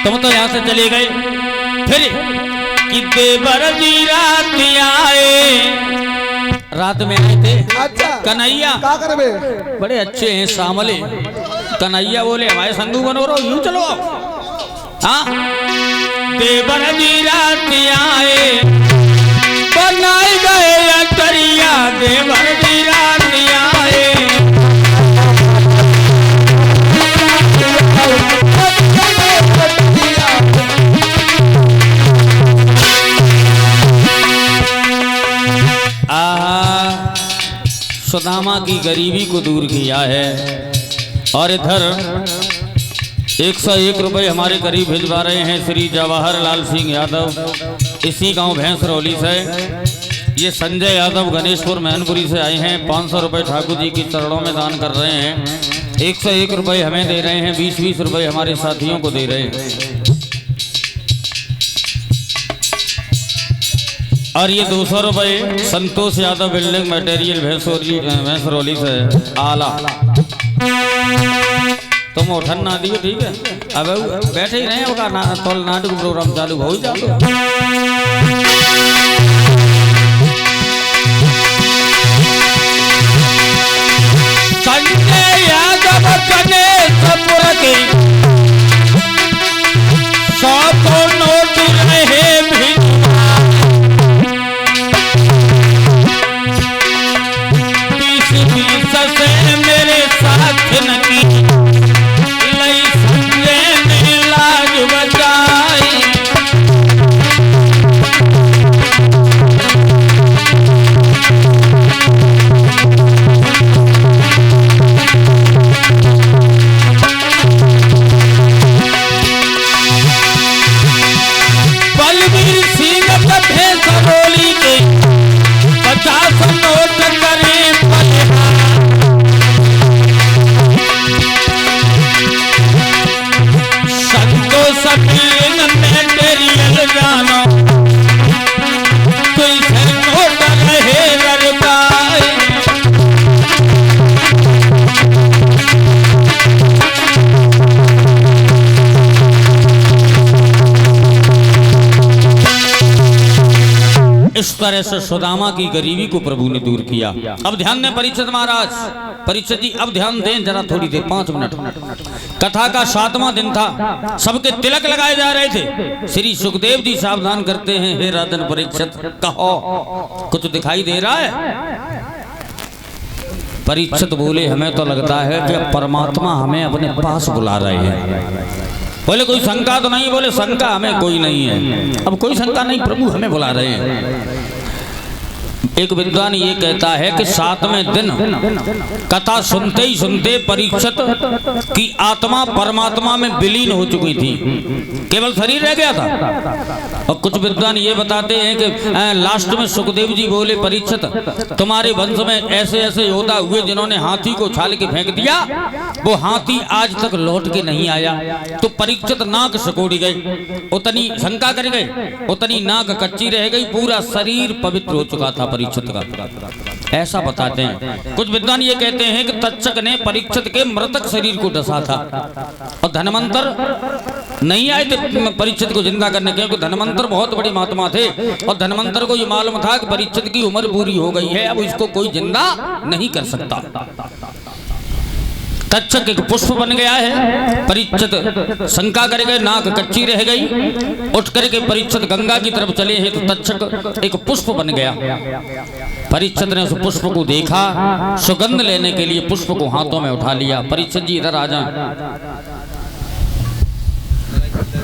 तुम तो यहाँ से चले गए, फिर कि देवर जी रात आए, रात में आए थे। अच्छा कन्हैया क्या करबे? बड़े अच्छे हैं सामले। कन्हैया बोले हमारे संधू बनो रहो, यूं चलो। हाँ, देवर जी रात आए, बनाए गए अटरिया, देवर जी रात आए। सुदामा की गरीबी को दूर किया है। और इधर 101 रुपये हमारे करीब भिजवा रहे हैं श्री जवाहर लाल सिंह यादव, इसी गांव भैंसरौली से। ये संजय यादव गणेशपुर मैनपुरी से आए हैं। 500 रुपये ठाकुर जी के चरणों में दान कर रहे हैं। 101 रुपये हमें दे रहे हैं, 20-20 रुपये हमारे साथियों को दे रहे हैं। और ये 200 रुपये संतोष यादव बिल्डिंग मटेरियल भैंसरौली से आला। तुम उठन ना दियो, ठीक है? अब बैठे ही रहे होगा, नाटक प्रोग्राम चालू हो ही जाओ। संजय यादव गणेशपुर के 100 नोट रहे भी, 20 से मेरे साथ न की, लई संजय ने लाज बचाई। बलवीर सिंह भैंसरौली के 50 नोट करे संतोष मटेरियल जानो, कोई नोट रहे लड़काए। इस तरह से सुदामा की गरीबी को प्रभु ने दूर किया। अब ध्यान दें परीक्षित महाराज, परीक्षित जी अब ध्यान दें जरा थोड़ी देर, 5 मिनट। कथा का 7वां दिन था, सबके तिलक लगाए जा रहे थे। श्री सुखदेव जी सावधान करते हैं, हे राजन परीक्षित, कहो कुछ दिखाई दे रहा है? परीक्षित बोले हमें तो लगता है कि परमात्मा हमें अपने पास बुला रहे हैं। बोले कोई शंका तो नहीं? बोले शंका हमें कोई नहीं है। अब कोई शंका नहीं, प्रभु हमें बुला रहे हैं। एक विद्वान ये कहता है कि 7वें दिन कथा सुनते ही सुनते परीक्षित की आत्मा परमात्मा में विलीन हो चुकी थी, केवल शरीर रह गया था। और कुछ विद्वान ये बताते हैं कि लास्ट में सुखदेव जी बोले परीक्षित तुम्हारे वंश में ऐसे ऐसे योद्धा हुए जिन्होंने हाथी को उछाल के फेंक दिया, वो हाथी आज तक लौट के नहीं आया। तो परीक्षित नाक सिकोड़ी गई, उतनी शंका कर गए, उतनी नाक कच्ची रह गई, पूरा शरीर पवित्र हो चुका था परीक्षित का। ऐसा बताते हैं। कुछ विद्वान ये कहते हैं कि तक्षक ने परीक्षित के मृतक शरीर को डसा था और धनवंतर नहीं आए थे परीक्षित को जिंदा करने के, क्योंकि धनवंतर बहुत बड़े महात्मा थे और धनवंतर को ये मालूम था कि परीक्षित की उम्र पूरी हो गई है, अब इसको कोई जिंदा नहीं कर सकता। तक्षक एक पुष्प बन गया है। परीक्षित शंका कर गए, नाक कच्ची रह गई, उठ करके परीक्षित गंगा की तरफ चले हैं तो तक्षक एक पुष्प बन गया। परीक्षित ने उस पुष्प को देखा, सुगंध लेने के लिए पुष्प को हाथों में उठा लिया। परीक्षित जी इधर आ जाएं।